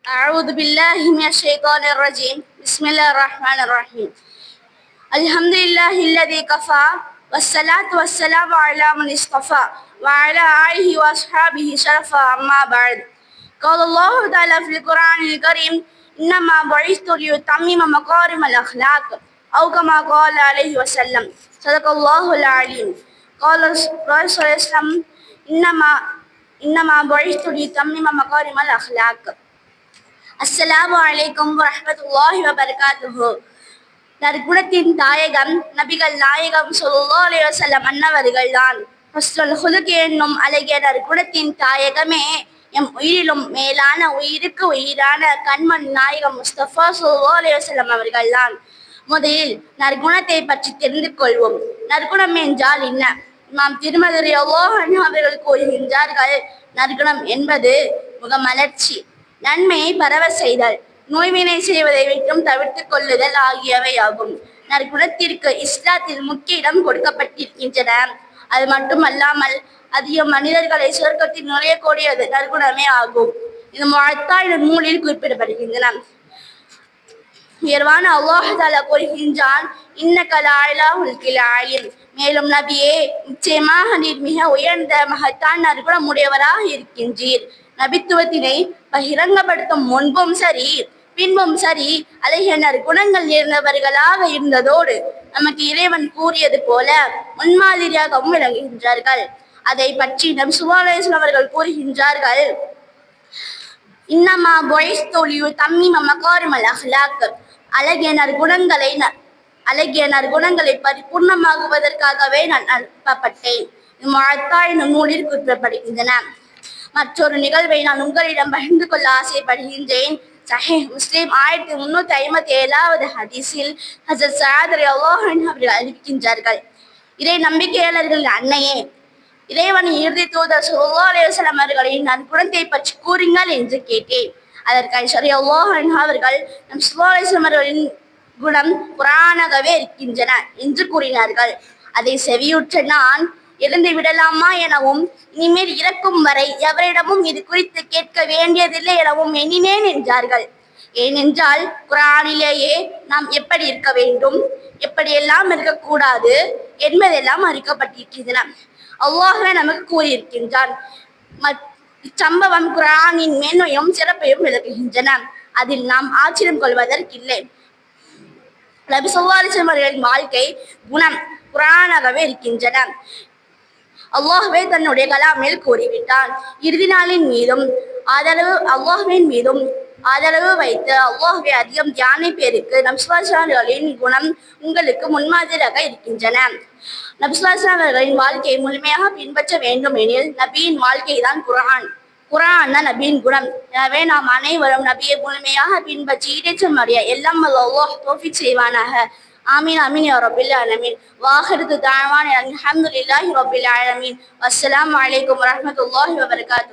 أعوذ بالله من الشيطان الرجيم بسم الله الرحمن الرحيم الحمد لله الذي كفى والصلاة والسلام على من اصطفى وعلى آله وأصحابه شرفا أما بعد قال الله تعالى في القرآن الكريم إنما بعثت لأتمم مكارم الأخلاق أو كما قال عليه وسلم صدق الله العليم قال الرسول صلى الله عليه وسلم إنما بعثت لأتمم مكارم الأخلاق. அஸ்ஸலாமு அலைக்கும் வரஹ்மத்துல்லாஹி வபரகாத்துஹு. நற்குணத்தின் தாயகம் நபிகள் நாயகம் ஸல்லல்லாஹு அலைஹி வஸல்லம் அன்னவர்கள் தான். ஹுஸ்னுல் ஹுலுக் என்னும் அழகிய நற்குணத்தின் தாயகமே எம் உயிரிலும் மேலான உயிருக்கு உயிரான கண்மணி நாயகம் முஸ்தபா ஸல்லல்லாஹு அலைஹி வஸல்லம் அவர்கள் தான். முதலில் நற்குணத்தை பற்றி தெரிந்து கொள்வோம். நற்குணம் என்றால் என்ன? நாம் திருமதி ரலியல்லாஹு அன்ஹு அவர்கள் கூறுகின்றார்கள், நற்குணம் என்பது முகமலர்ச்சி, நன்மையை பரவ செய்தல், நோய்வினை செய்வதை விட்டும் தவிர்த்துக் கொள்ளுதல் ஆகியவை ஆகும். நற்குணத்திற்கு இஸ்லாத்தில் முக்கிய இடம் கொடுக்கப்பட்டிருக்கின்றன. அது மட்டுமல்லாமல் அதிக மனிதர்களை சொர்க்கத்தில் நுழையக்கூடியது நற்குணமே ஆகும். இது முஅத்தா எனும் நூலில் குறிப்பிடப்படுகின்றன. உயர்வான அல்லாஹ் தஆலா கூறுகின்றான், இன்னக லஅலா ஹுல்கில் ஆலிம். மேலும் நபியே, நிச்சயமாக நீர் மிக உயர்ந்த மகத்தான் நற்குணம் உடையவராக இருக்கின்றீர். நபித்துவத்தினை பகிரங்கப்படுத்தும் முன்பும் சரி பின்பும் சரி அழகிய நற்குணங்கள் நிறைந்தவர்களாக இருந்ததோடு நமக்கு இறைவன் கூறியது போல முன்மாதிரியாகவும் விளங்குகின்றார்கள். அதை பற்றி நபி ஸல்லல்லாஹு அலைஹி வஸல்லம் அவர்கள் கூறுகின்றார்கள், இன்னமா புஇஸ்து லியுதம்மிம மகாரிமல் அஹ்லாக். அழகிய நற்குணங்களை பரிபூர்ணமாகுவதற்காகவே நான் அனுப்பப்பட்டேன். முஅத்தா எனும் நூலில் குறிப்பிடப்படுகின்றன. மற்றொரு நிகழ்வை நான் உங்களிடம் பகிர்ந்து கொள்ள ஆசைப்படுகின்றேன். சஹீஹ் முஸ்லிம் 1357வது ஹதீஸில் ஹஜ்ரத் ஸஅத் ரலியல்லாஹு அன்ஹு அவர்கள் அறிவிக்கின்றார்கள், இறை நம்பிக்கையாளர்களின் அன்னையே, இறைவனின் இறுதி தூதர் ஸல்லல்லாஹு அலைஹி வஸல்லம் அவர்களின் நற்குணத்தை பற்றி கூறுங்கள் என்று கேட்டேன். அதற்கு ஆயிஷா ரலியல்லாஹு அன்ஹா அவர்கள், நம் ஸல்லல்லாஹு அலைஹி வஸல்லம் அவர்களின் குணம் குர்ஆனாகவே இருக்கின்றன என்று கூறினார்கள். அதை செவியுற்ற நான் எழுந்து விடலாமா எனவும், இனிமேல் இறக்கும் வரை எவரிடமும் இது குறித்து கேட்க வேண்டியதில்லை எனவும் எண்ணினேன் என்றார்கள். ஏனென்றால் குர்ஆனிலேயே நாம் எப்படி இருக்க வேண்டும், எப்படியெல்லாம் இருக்கக்கூடாது என்பதெல்லாம் அறிக்கப்பட்டிருக்கின்றன. அல்லாஹ்வே நமக்கு கூறியிருக்கின்றான். இச்சம்பவம் குர்ஆனின் மேன்மையும் சிறப்பையும் விளக்குகின்றன. அதில் நாம் ஆச்சரியம் கொள்வதற்கில்லை. நபி ஸல்லல்லாஹு அலைஹி வஸல்லம் அவர்களின் வாழ்க்கை குணம் குர்ஆனாகவே இருக்கின்றன. அல்லாஹ்வே தன்னுடைய கலாமில் கூறிவிட்டான். இறுதி நாளின் மீதும் அல்லாஹ்வின் மீதும் ஆதரவு வைத்து அல்லாஹ்வை அதிகம் தியானை பேருக்கு நபி ஸல்லல்லாஹு அலைஹி வஸல்லம் அவர்களின் குணம் உங்களுக்கு முன்மாதிரியாக இருக்கின்றன. நபி ஸல்லல்லாஹு அலைஹி வஸல்லம் அவர்களின் வாழ்க்கையை முழுமையாக பின்பற்ற வேண்டும் எனில் நபியின் வாழ்க்கை தான் குர்ஆன் தான் நபியின் குணம். எனவே நாம் அனைவரும் நபியை முழுமையாக பின்பற்றி ஈடேற்றம் அடைய எல்லாம் அல்லாஹ் தௌஃபீக் செய்வானாக. ஆமீன் ஆமீன் யா ரப்பில் ஆலமீன். வாஹிரு தஅவானா அல்ஹம்துலில்லாஹி ரப்பில் ஆலமீன். வஸ்ஸலாமு அலைக்கும் வரஹ்மத்துல்லாஹி வபரகாத்துஹு.